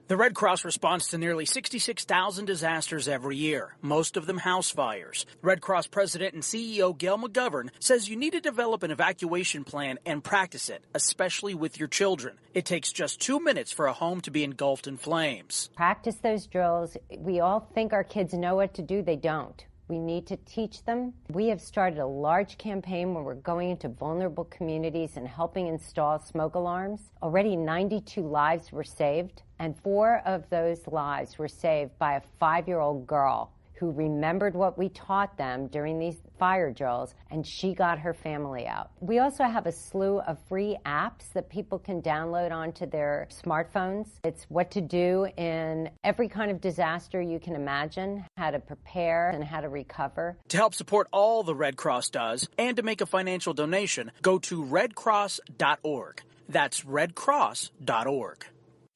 The Red Cross responds to nearly 66,000 disasters every year, most of them house fires. Red Cross President and CEO Gail McGovern says you need to develop an evacuation plan and practice it, especially with your children. It takes just 2 minutes for a home to be engulfed in flames. Practice those drills. We all think our kids know what to do. They don't. We need to teach them. We have started a large campaign where we're going into vulnerable communities and helping install smoke alarms. Already 92 lives were saved, and 4 of those lives were saved by a 5-year-old girl who remembered what we taught them during these fire drills, and she got her family out. We also have a slew of free apps that people can download onto their smartphones. It's what to do in every kind of disaster you can imagine, how to prepare and how to recover. To help support all the Red Cross does and to make a financial donation, go to redcross.org. That's redcross.org.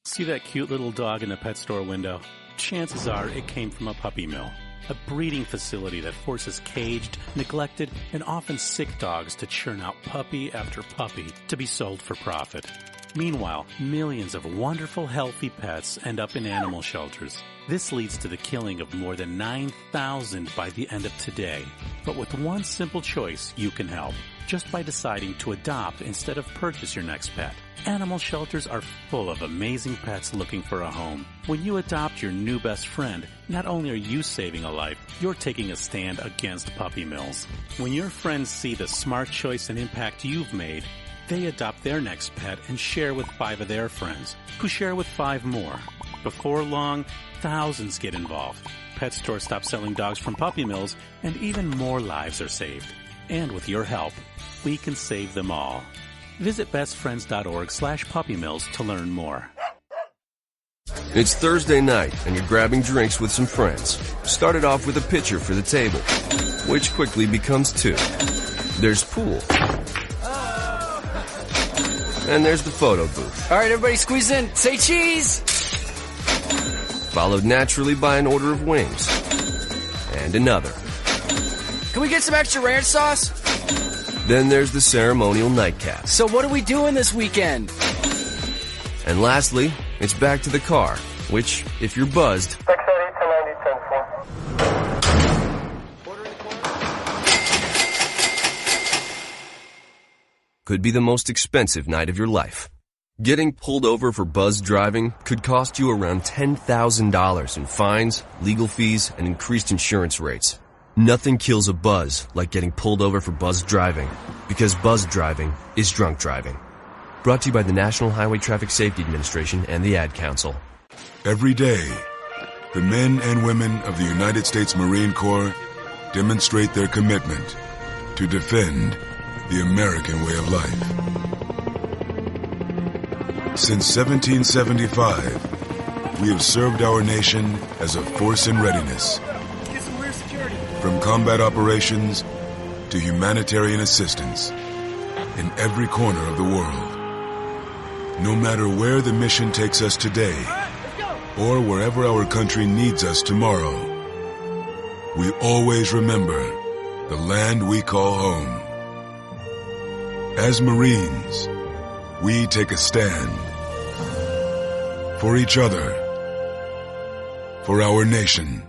See that cute little dog in the pet store window? Chances are it came from a puppy mill. A breeding facility that forces caged, neglected, and often sick dogs to churn out puppy after puppy to be sold for profit. Meanwhile, millions of wonderful, healthy pets end up in animal shelters. This leads to the killing of more than 9,000 by the end of today. But with one simple choice, you can help. Just by deciding to adopt instead of purchase your next pet. Animal shelters are full of amazing pets looking for a home. When you adopt your new best friend, not only are you saving a life, you're taking a stand against puppy mills. When your friends see the smart choice and impact you've made, they adopt their next pet and share with 5 of their friends, who share with 5 more. Before long, thousands get involved. Pet stores stop selling dogs from puppy mills, and even more lives are saved. And with your help, we can save them all. Visit bestfriends.org/puppymills to learn more. It's Thursday night, and you're grabbing drinks with some friends. Started off with a pitcher for the table, which quickly becomes 2. There's pool. And there's the photo booth. All right, everybody squeeze in. Say cheese! Followed naturally by an order of wings. And another. Can we get some extra ranch sauce? Then there's the ceremonial nightcap. So what are we doing this weekend? And lastly, it's back to the car, which, if you're buzzed, could be the most expensive night of your life. Getting pulled over for buzzed driving could cost you around $10,000 in fines, legal fees, and increased insurance rates. Nothing kills a buzz like getting pulled over for buzzed driving, because buzzed driving is drunk driving. Brought to you by the National Highway Traffic Safety Administration and the Ad Council. Every day, the men and women of the United States Marine Corps demonstrate their commitment to defend the American way of life. Since 1775, we have served our nation as a force in readiness. From combat operations to humanitarian assistance in every corner of the world. No matter where the mission takes us today or wherever our country needs us tomorrow, we always remember the land we call home. As Marines, we take a stand for each other, for our nation,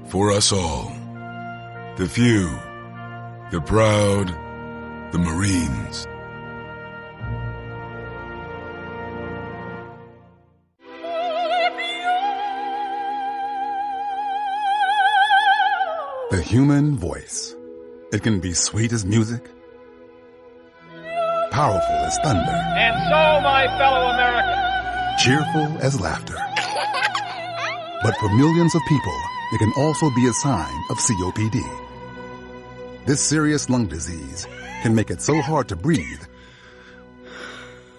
for us all. The few, the proud, the Marines. The human voice. It can be sweet as music, powerful as thunder, and so, my fellow Americans, cheerful as laughter. But for millions of people, it can also be a sign of COPD. This serious lung disease can make it so hard to breathe,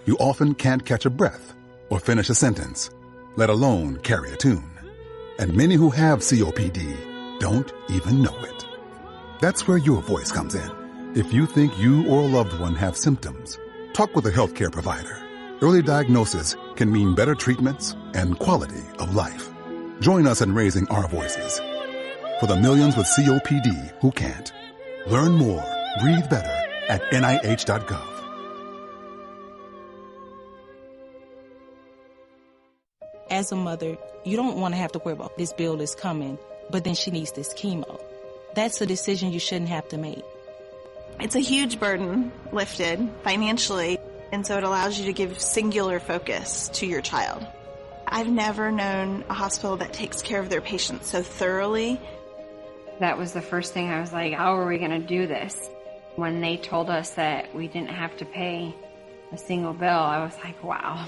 you often can't catch a breath or finish a sentence, let alone carry a tune. And many who have COPD don't even know it. That's where your voice comes in. If you think you or a loved one have symptoms, talk with a healthcare provider. Early diagnosis can mean better treatments and quality of life. Join us in raising our voices for the millions with COPD who can't. Learn more, breathe better at NIH.gov. As a mother, you don't want to have to worry about this bill is coming, but then she needs this chemo. That's a decision you shouldn't have to make. It's a huge burden lifted financially, and so it allows you to give singular focus to your child. I've never known a hospital that takes care of their patients so thoroughly. That was the first thing I was like, how are we going to do this? When they told us that we didn't have to pay a single bill, I was like, wow.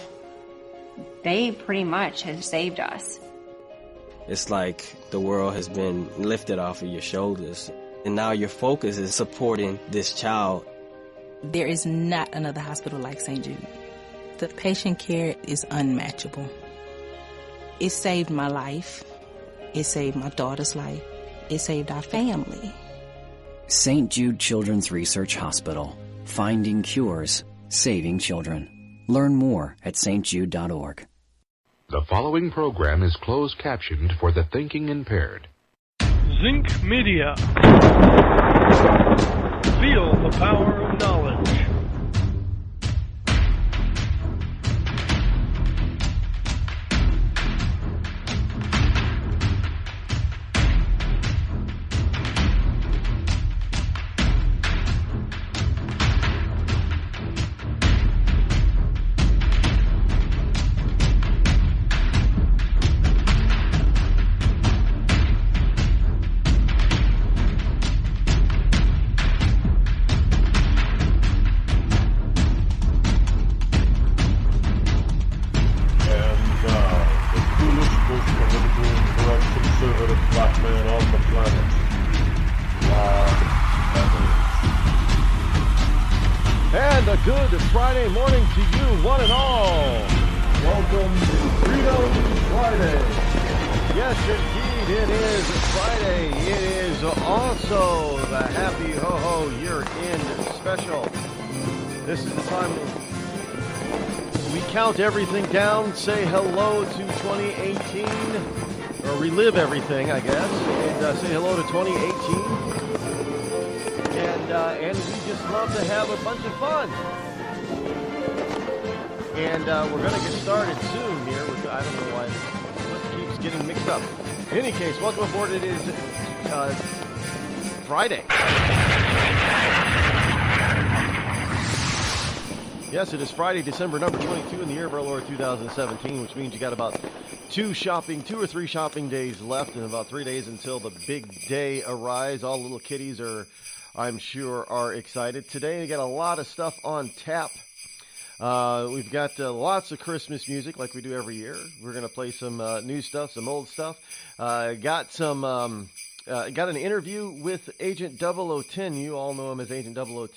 They pretty much have saved us. It's like the world has been lifted off of your shoulders, and now your focus is supporting this child. There is not another hospital like St. Jude. The patient care is unmatchable. It saved my life. It saved my daughter's life. It saved our family. St. Jude Children's Research Hospital. Finding cures, saving children. Learn more at stjude.org. The following program is closed captioned for the thinking impaired. Zinc Media. Feel the power of knowledge. And a good Friday morning to you, one and all. Welcome to Freedom Friday. Yes, indeed, it is Friday. It is also the Happy Ho-Ho Year-End Special. This is the time we count everything down, say hello to 2018, or relive everything, I guess, and say hello to 2018. And we just love to have a bunch of fun. And we're going to get started soon here. I don't know why it keeps getting mixed up. In any case, welcome aboard. It is Friday. Yes, it is Friday, December number 22 in the year of our Lord 2017, which means you got about two or three shopping days left and about 3 days until the big day arrives. All the little kiddies I'm sure, are excited. Today, we got a lot of stuff on tap. We've got lots of Christmas music like we do every year. We're going to play some new stuff, some old stuff. Got an interview with Agent 0010. You all know him as Agent 0010.